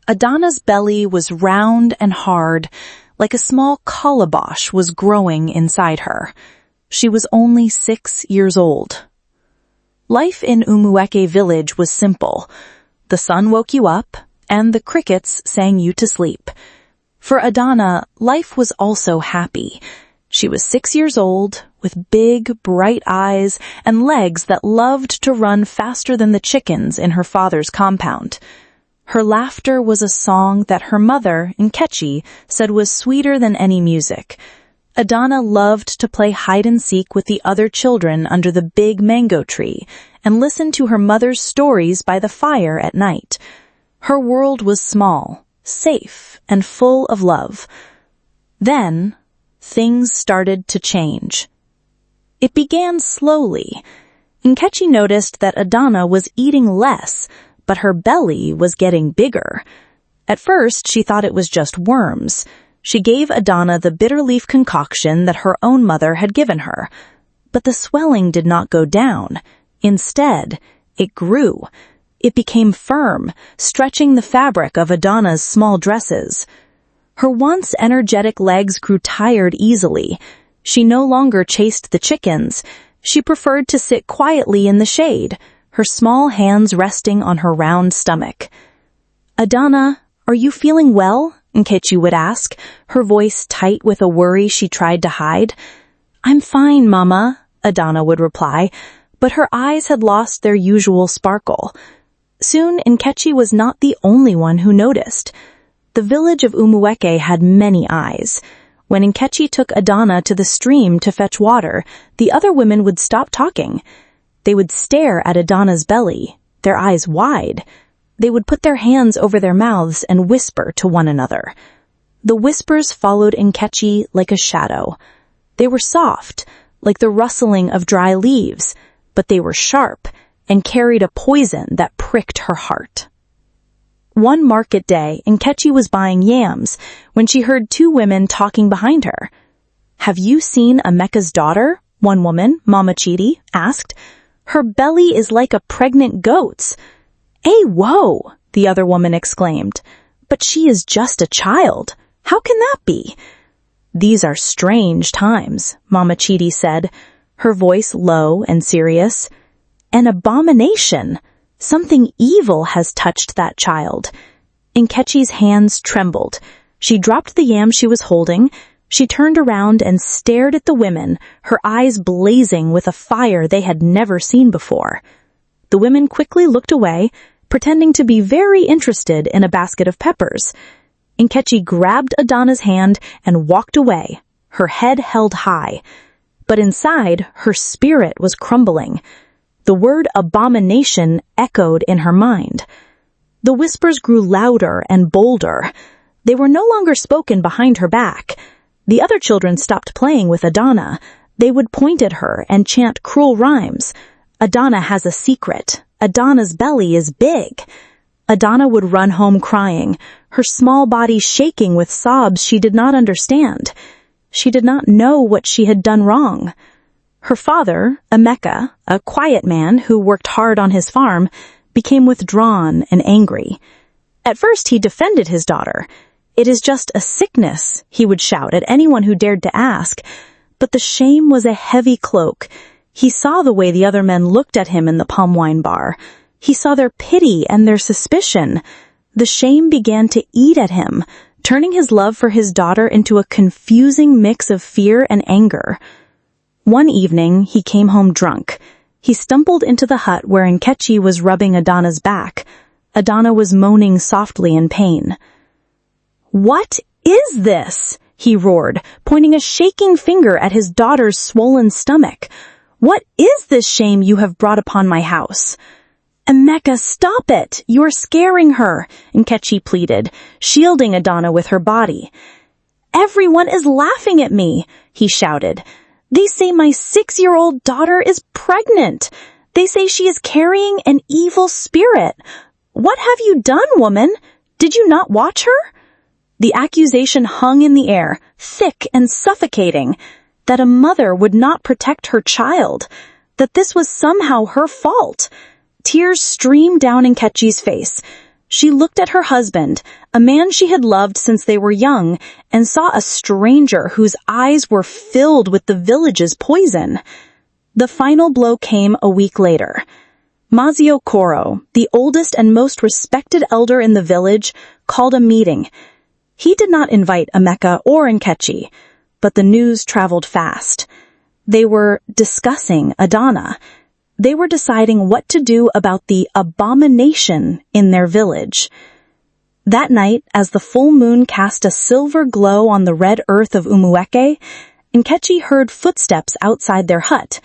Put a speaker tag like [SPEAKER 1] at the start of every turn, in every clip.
[SPEAKER 1] Adanna's belly was round and hard, like a small calabash was growing inside her. She was only 6 years old. Life in Umueke village was simple. The sun woke you up, and the crickets sang you to sleep. For Adanna, life was also happy. She was 6 years old, with big, bright eyes and legs that loved to run faster than the chickens in her father's compound. Her laughter was a song that her mother, Nkechi, said was sweeter than any music. Adanna loved to play hide-and-seek with the other children under the big mango tree and listen to her mother's stories by the fire at night. Her world was small, safe, and full of love. Then, things started to change. It began slowly. Nkechi noticed that Adanna was eating less, but her belly was getting bigger. At first, she thought it was just worms. She gave Adanna the bitter leaf concoction that her own mother had given her. But the swelling did not go down. Instead, it grew. It became firm, stretching the fabric of Adanna's small dresses. Her once energetic legs grew tired easily. She no longer chased the chickens. She preferred to sit quietly in the shade, her small hands resting on her round stomach. "Adanna, are you feeling well?" Nkechi would ask, her voice tight with a worry she tried to hide. "I'm fine, Mama," Adanna would reply, but her eyes had lost their usual sparkle. Soon, Nkechi was not the only one who noticed. The village of Umueke had many eyes. When Nkechi took Adanna to the stream to fetch water, the other women would stop talking. They would stare at Adanna's belly, their eyes wide. They would put their hands over their mouths and whisper to one another. The whispers followed Nkechi like a shadow. They were soft, like the rustling of dry leaves, but they were sharp and carried a poison that pricked her heart. One market day, Nkechi was buying yams when she heard two women talking behind her. "Have you seen Emeka's daughter?" one woman, Mama Chidi, asked. "Her belly is like a pregnant goat's." "Hey, whoa!" the other woman exclaimed. "But she is just a child. How can that be?" "These are strange times," Mama Chidi said, her voice low and serious. "An abomination. Something evil has touched that child." Nkechi's hands trembled. She dropped the yam she was holding. She turned around and stared at the women, her eyes blazing with a fire they had never seen before. The women quickly looked away, pretending to be very interested in a basket of peppers. Nkechi grabbed Adanna's hand and walked away, her head held high. But inside, her spirit was crumbling. The word abomination echoed in her mind. The whispers grew louder and bolder. They were no longer spoken behind her back. The other children stopped playing with Adanna. They would point at her and chant cruel rhymes. "Adanna has a secret. Adanna's belly is big." Adanna would run home crying, her small body shaking with sobs she did not understand. She did not know what she had done wrong. Her father, Emeka, a quiet man who worked hard on his farm, became withdrawn and angry. At first he defended his daughter. "It is just a sickness," he would shout at anyone who dared to ask. But the shame was a heavy cloak. He saw the way the other men looked at him in the palm wine bar. He saw their pity and their suspicion. The shame began to eat at him, turning his love for his daughter into a confusing mix of fear and anger. One evening, he came home drunk. He stumbled into the hut where Nkechi was rubbing Adanna's back. Adanna was moaning softly in pain. "What is this?" he roared, pointing a shaking finger at his daughter's swollen stomach. "What is this shame you have brought upon my house?" "Emeka, stop it! You're scaring her," Nkechi pleaded, shielding Adanna with her body. "Everyone is laughing at me," he shouted. "They say my 6-year-old daughter is pregnant. They say she is carrying an evil spirit. What have you done, woman? Did you not watch her?" The accusation hung in the air, thick and suffocating, that a mother would not protect her child, that this was somehow her fault. Tears streamed down Nkechi's face. She looked at her husband, a man she had loved since they were young, and saw a stranger whose eyes were filled with the village's poison. The final blow came a week later. Mazio Koro, the oldest and most respected elder in the village, called a meeting. He did not invite Emeka or Nkechi, but the news traveled fast. They were discussing Adanna. They were deciding what to do about the abomination in their village. That night, as the full moon cast a silver glow on the red earth of Umueke, Nkechi heard footsteps outside their hut.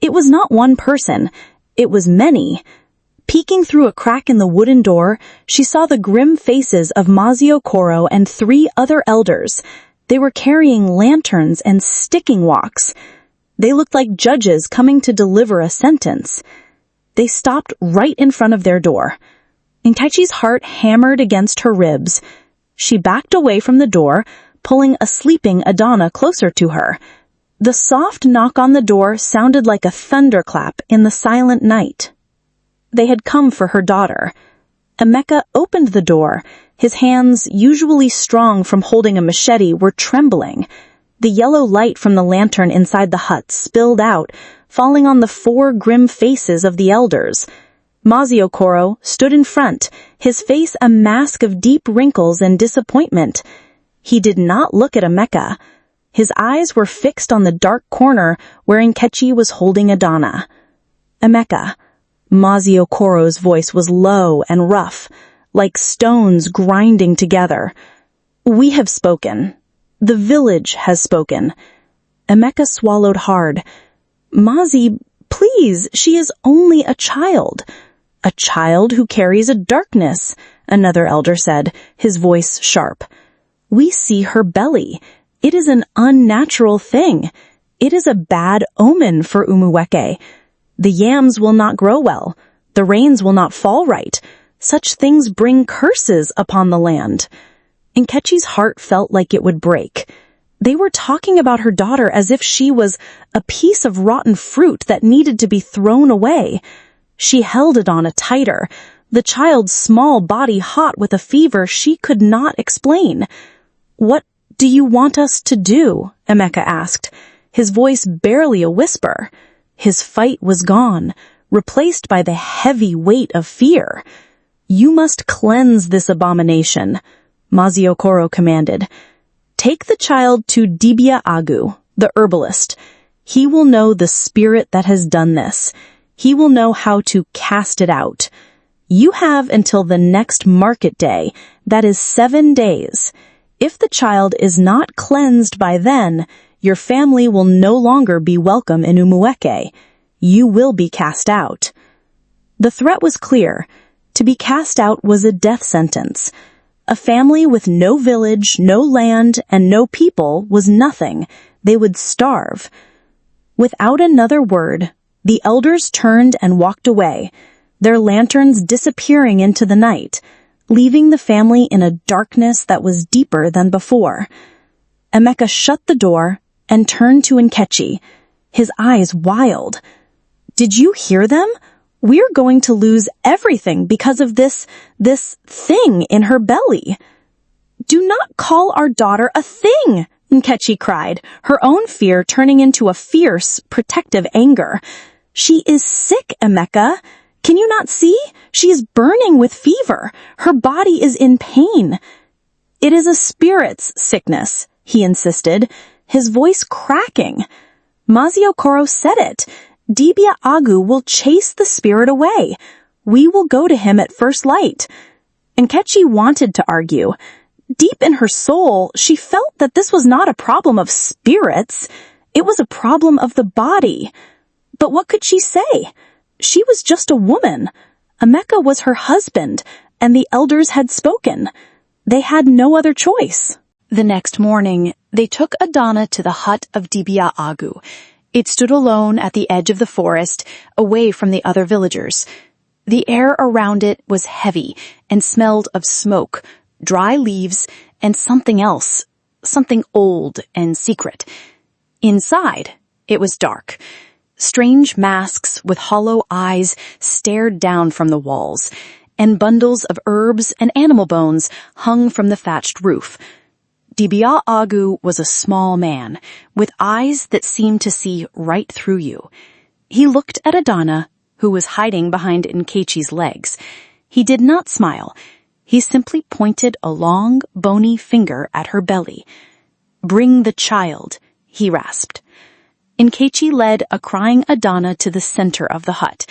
[SPEAKER 1] It was not one person. It was many. Peeking through a crack in the wooden door, she saw the grim faces of Mazio Koro and 3 other elders. They were carrying lanterns and sticking walks. They looked like judges coming to deliver a sentence. They stopped right in front of their door. Nkechi's heart hammered against her ribs. She backed away from the door, pulling a sleeping Adanna closer to her. The soft knock on the door sounded like a thunderclap in the silent night. They had come for her daughter. Emeka opened the door. His hands, usually strong from holding a machete, were trembling. The yellow light from the lantern inside the hut spilled out, falling on the 4 grim faces of the elders. Mazio Koro stood in front, his face a mask of deep wrinkles and disappointment. He did not look at Emeka. His eyes were fixed on the dark corner where Nkechi was holding Adanna. Emeka. Mazio Koro's voice was low and rough, like stones grinding together. We have spoken. The village has spoken. Emeka swallowed hard. Mazi, please, she is only a child. A child who carries a darkness, another elder said, his voice sharp. We see her belly. It is an unnatural thing. It is a bad omen for Umueke. The yams will not grow well. The rains will not fall right. Such things bring curses upon the land. Nkechi's heart felt like it would break. They were talking about her daughter as if she was a piece of rotten fruit that needed to be thrown away. She held Adanna tighter, the child's small body hot with a fever she could not explain. What do you want us to do? Emeka asked, his voice barely a whisper. His fight was gone, replaced by the heavy weight of fear. You must cleanse this abomination, Mazio Koro commanded. Take the child to Dibia Agu, the herbalist. He will know the spirit that has done this. He will know how to cast it out. You have until the next market day, that is 7 days. If the child is not cleansed by then, your family will no longer be welcome in Umueke. You will be cast out. The threat was clear. To be cast out was a death sentence. A family with no village, no land, and no people was nothing. They would starve. Without another word, the elders turned and walked away, their lanterns disappearing into the night, leaving the family in a darkness that was deeper than before. Emeka shut the door and turned to Nkechi, his eyes wild. Did you hear them? We're going to lose everything because of this thing in her belly. Do not call our daughter a thing, Nkechi cried, her own fear turning into a fierce, protective anger. She is sick, Emeka. Can you not see? She is burning with fever. Her body is in pain. It is a spirit's sickness, he insisted, his voice cracking. Mazio Koro said it. Dibia Agu will chase the spirit away. We will go to him at first light. Nkechi wanted to argue. Deep in her soul, she felt that this was not a problem of spirits. It was a problem of the body. But what could she say? She was just a woman. Emeka was her husband, and the elders had spoken. They had no other choice. The next morning, they took Adanna to the hut of Dibia Agu. It stood alone at the edge of the forest, away from the other villagers. The air around it was heavy and smelled of smoke, dry leaves, and something else, something old and secret. Inside, it was dark. Strange masks with hollow eyes stared down from the walls, and bundles of herbs and animal bones hung from the thatched roof. Dibia Agu was a small man, with eyes that seemed to see right through you. He looked at Adanna, who was hiding behind Nkechi's legs. He did not smile. He simply pointed a long, bony finger at her belly. "Bring the child," he rasped. Nkechi led a crying Adanna to the center of the hut.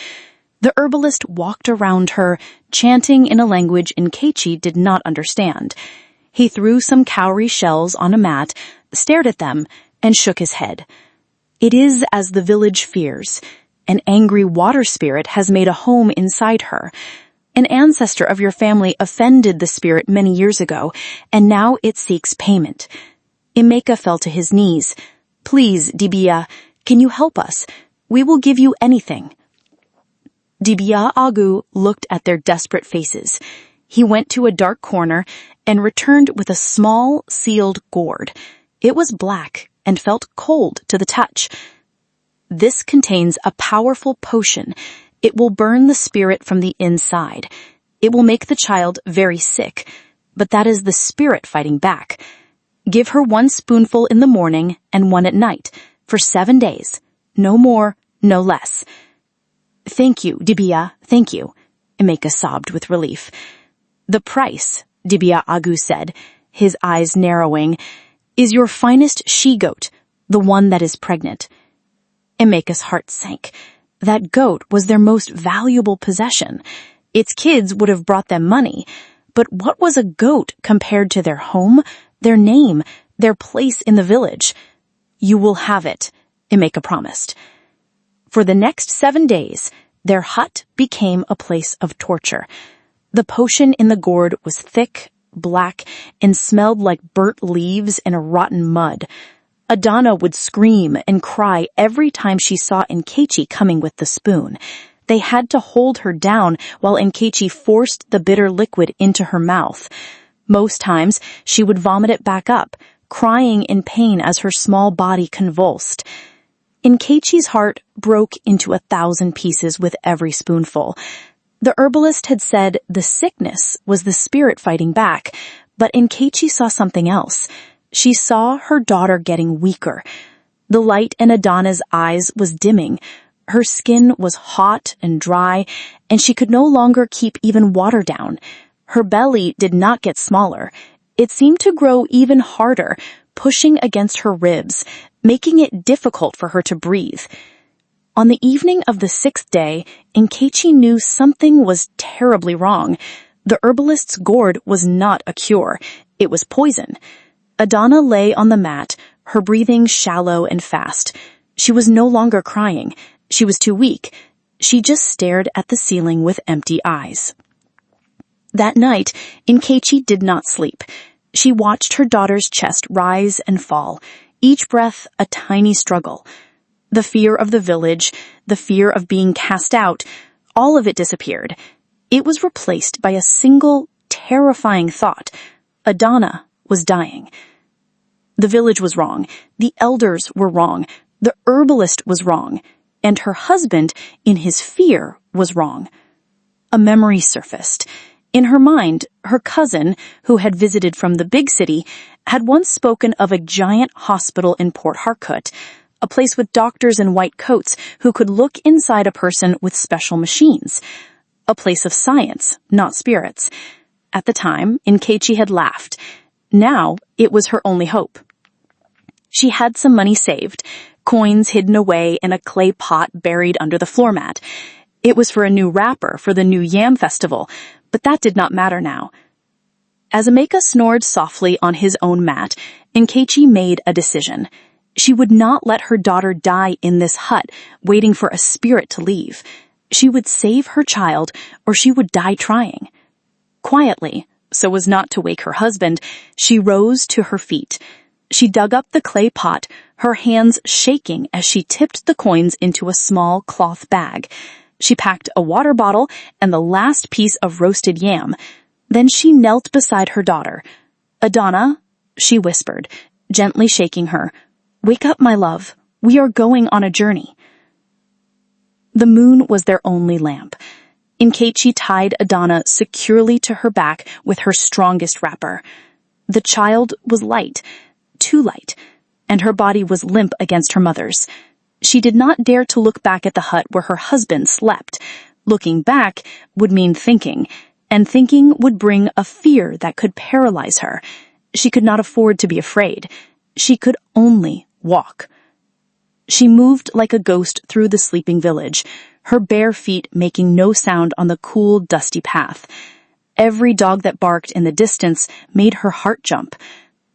[SPEAKER 1] The herbalist walked around her, chanting in a language Nkechi did not understand. He threw some cowrie shells on a mat, stared at them, and shook his head. "It is as the village fears. An angry water spirit has made a home inside her. An ancestor of your family offended the spirit many years ago, and now it seeks payment." Emeka fell to his knees. "Please, Dibia, can you help us? We will give you anything." Dibia Agu looked at their desperate faces. He went to a dark corner and returned with a small, sealed gourd. It was black and felt cold to the touch. "This contains a powerful potion. It will burn the spirit from the inside. It will make the child very sick, but that is the spirit fighting back. Give her 1 spoonful in the morning and 1 at night, for 7 days. No more, no less." "Thank you, Dibia, thank you," Emeka sobbed with relief. "The price," Dibia Agu said, his eyes narrowing, "is your finest she-goat, the one that is pregnant." Emeka's heart sank. That goat was their most valuable possession. Its kids would have brought them money, but what was a goat compared to their home, their name, their place in the village? "You will have it," Emeka promised. For the next 7 days, their hut became a place of torture. The potion in the gourd was thick, black, and smelled like burnt leaves and a rotten mud. Adanna would scream and cry every time she saw Nkechi coming with the spoon. They had to hold her down while Nkechi forced the bitter liquid into her mouth. Most times, she would vomit it back up, crying in pain as her small body convulsed. Nkechi's heart broke into 1,000 pieces with every spoonful. The herbalist had said the sickness was the spirit fighting back, but Nkechi saw something else. She saw her daughter getting weaker. The light in Adanna's eyes was dimming. Her skin was hot and dry, and she could no longer keep even water down. Her belly did not get smaller. It seemed to grow even harder, pushing against her ribs, making it difficult for her to breathe. On the evening of the 6th day, Nkechi knew something was terribly wrong. The herbalist's gourd was not a cure. It was poison. Adanna lay on the mat, her breathing shallow and fast. She was no longer crying. She was too weak. She just stared at the ceiling with empty eyes. That night, Nkechi did not sleep. She watched her daughter's chest rise and fall, each breath a tiny struggle. The fear of the village, the fear of being cast out, all of it disappeared. It was replaced by a single, terrifying thought. Adanna was dying. The village was wrong. The elders were wrong. The herbalist was wrong. And her husband, in his fear, was wrong. A memory surfaced. In her mind, her cousin, who had visited from the big city, had once spoken of a giant hospital in Port Harcourt, a place with doctors in white coats who could look inside a person with special machines. A place of science, not spirits. At the time, Nkechi had laughed. Now, it was her only hope. She had some money saved, coins hidden away in a clay pot buried under the floor mat. It was for a new wrapper for the new yam festival, but that did not matter now. As Emeka snored softly on his own mat, Nkechi made a decision. She would not let her daughter die in this hut, waiting for a spirit to leave. She would save her child, or she would die trying. Quietly, so as not to wake her husband, she rose to her feet. She dug up the clay pot, her hands shaking as she tipped the coins into a small cloth bag. She packed a water bottle and the last piece of roasted yam. Then she knelt beside her daughter. "Adanna," she whispered, gently shaking her, "wake up, my love. We are going on a journey." The moon was their only lamp. Nkechi tied Adanna securely to her back with her strongest wrapper. The child was light, too light, and her body was limp against her mother's. She did not dare to look back at the hut where her husband slept. Looking back would mean thinking, and thinking would bring a fear that could paralyze her. She could not afford to be afraid. She could only walk. She moved like a ghost through the sleeping village, her bare feet making no sound on the cool, dusty path. Every dog that barked in the distance made her heart jump.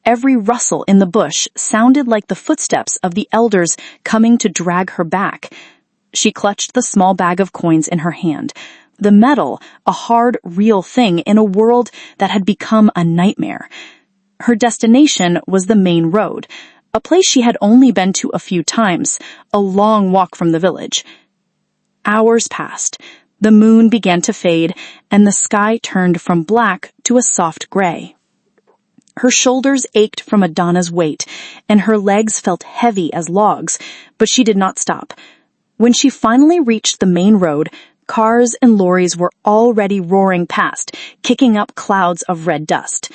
[SPEAKER 1] Every rustle in the bush sounded like the footsteps of the elders coming to drag her back. She clutched the small bag of coins in her hand. The metal, a hard, real thing in a world that had become a nightmare. Her destination was the main road, a place she had only been to a few times, a long walk from the village. Hours passed. The moon began to fade, and the sky turned from black to a soft gray. Her shoulders ached from Adanna's weight, and her legs felt heavy as logs, but she did not stop. When she finally reached the main road, cars and lorries were already roaring past, kicking up clouds of red dust.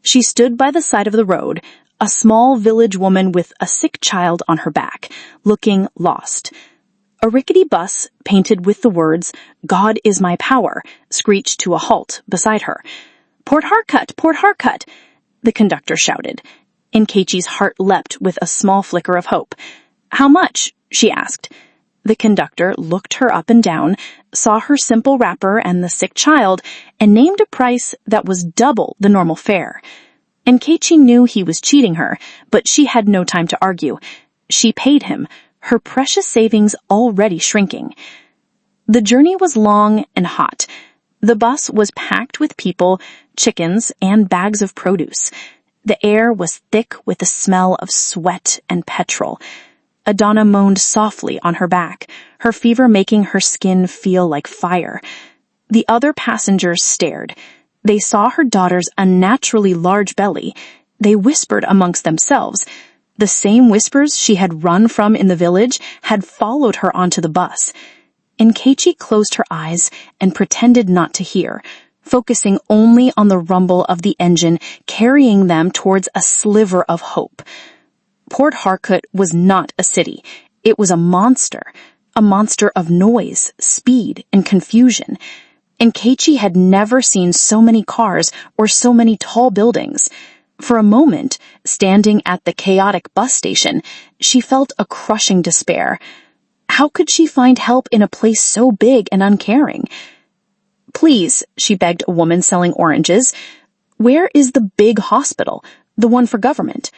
[SPEAKER 1] She stood by the side of the road, a small village woman with a sick child on her back, looking lost. A rickety bus, painted with the words, "God is my power," screeched to a halt beside her. "Port Harcourt! Port Harcourt!" the conductor shouted. Nkechi's heart leapt with a small flicker of hope. "How much?" she asked. The conductor looked her up and down, saw her simple wrapper and the sick child, and named a price that was double the normal fare. Nkechi knew he was cheating her, but she had no time to argue. She paid him, her precious savings already shrinking. The journey was long and hot. The bus was packed with people, chickens, and bags of produce. The air was thick with the smell of sweat and petrol. Adanna moaned softly on her back, her fever making her skin feel like fire. The other passengers stared. They saw her daughter's unnaturally large belly. They whispered amongst themselves. The same whispers she had run from in the village had followed her onto the bus. Nkechi closed her eyes and pretended not to hear, focusing only on the rumble of the engine carrying them towards a sliver of hope. Port Harcourt was not a city. It was a monster of noise, speed, and confusion. Nkechi had never seen so many cars or so many tall buildings. For a moment, standing at the chaotic bus station, she felt a crushing despair. How could she find help in a place so big and uncaring? "Please," she begged a woman selling oranges, "where is the big hospital, the one for government?"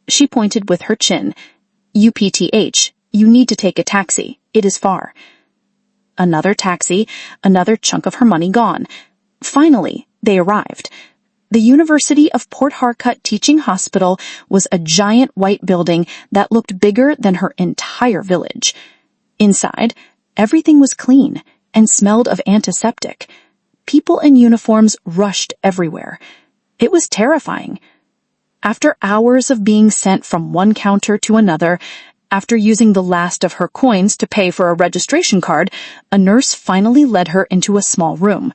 [SPEAKER 1] She pointed with her chin. "UPTH, you need to take a taxi. It is far." Another taxi, another chunk of her money gone. Finally, they arrived. The University of Port Harcourt Teaching Hospital was a giant white building that looked bigger than her entire village. Inside, everything was clean and smelled of antiseptic. People in uniforms rushed everywhere. It was terrifying. After hours of being sent from one counter to another, after using the last of her coins to pay for a registration card, a nurse finally led her into a small room.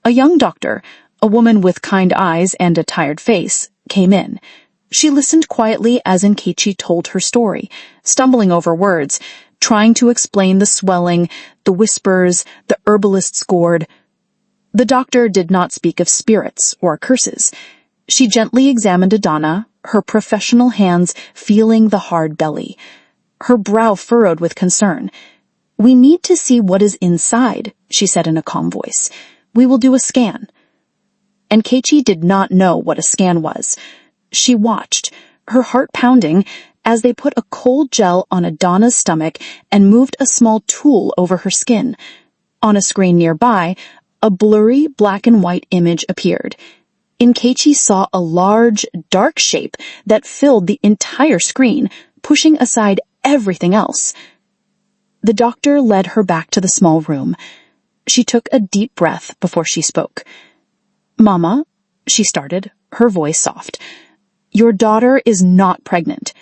[SPEAKER 1] A young doctor, a woman with kind eyes and a tired face, came in. She listened quietly as Nkechi told her story, stumbling over words, trying to explain the swelling, the whispers, the herbalist's gourd. The doctor did not speak of spirits or curses. She gently examined Adanna, her professional hands feeling the hard belly. Her brow furrowed with concern. "We need to see what is inside," she said in a calm voice. "We will do a scan." Nkechi did not know what a scan was. She watched, her heart pounding, as they put a cold gel on Adanna's stomach and moved a small tool over her skin. On a screen nearby, a blurry black and white image appeared. Nkechi saw a large, dark shape that filled the entire screen, pushing aside everything else. The doctor led her back to the small room. She took a deep breath before she spoke. "Mama," she started, her voice soft, "your daughter is not pregnant.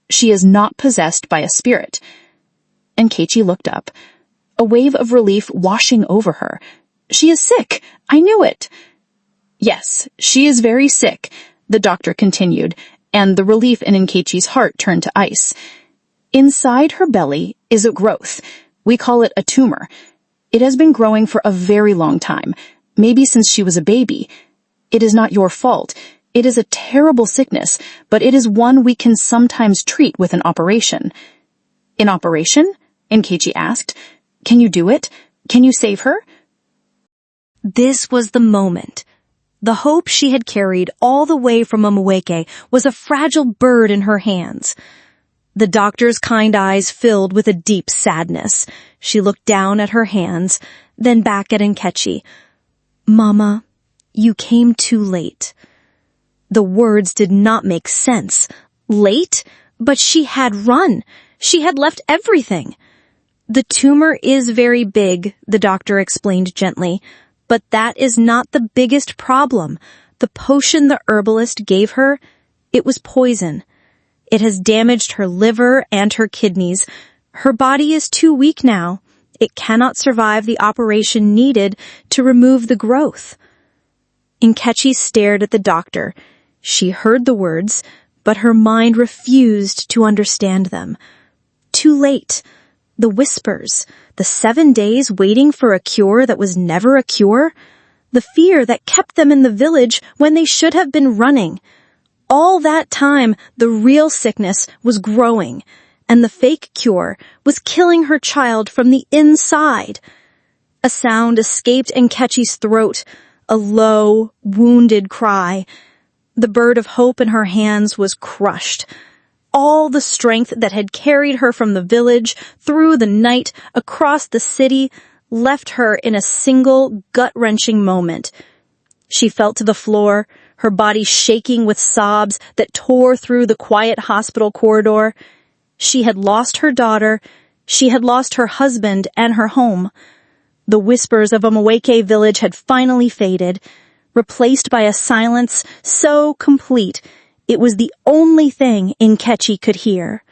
[SPEAKER 1] She is not possessed by a spirit." Nkechi looked up. a wave of relief washing over her. "She is sick. I knew it." "Yes, she is very sick," the doctor continued, and the relief in Nkechi's heart turned to ice. "Inside her belly is a growth. We call it a tumor. It has been growing for a very long time, maybe since she was a baby. It is not your fault. It is a terrible sickness, but it is one we can sometimes treat with an operation." "An operation?" Nkechi asked. "Can you do it? Can you save her?"
[SPEAKER 2] This was the moment. The hope she had carried all the way from Umueke was a fragile bird in her hands. The doctor's kind eyes filled with a deep sadness. She looked down at her hands, then back at Nkechi. "Mama, you came too late." The words did not make sense. Late? But she had run. She had left everything. "The tumor is very big," the doctor explained gently, "but that is not the biggest problem. The potion the herbalist gave her, it was poison. It has damaged her liver and her kidneys. Her body is too weak now. It cannot survive the operation needed to remove the growth." Nkechi stared at the doctor. She heard the words, but her mind refused to understand them. Too late. The whispers, the 7 days waiting for a cure that was never a cure, the fear that kept them in the village when they should have been running. All that time, the real sickness was growing, and the fake cure was killing her child from the inside. A sound escaped Nkechi's throat, a low, wounded cry. The bird of hope in her hands was crushed. All the strength that had carried her from the village, through the night, across the city, left her in a single gut-wrenching moment. She fell to the floor, her body shaking with sobs that tore through the quiet hospital corridor. She had lost her daughter, she had lost her husband and her home. The whispers of Umueke village had finally faded, replaced by a silence so complete it was the only thing Nkechi could hear.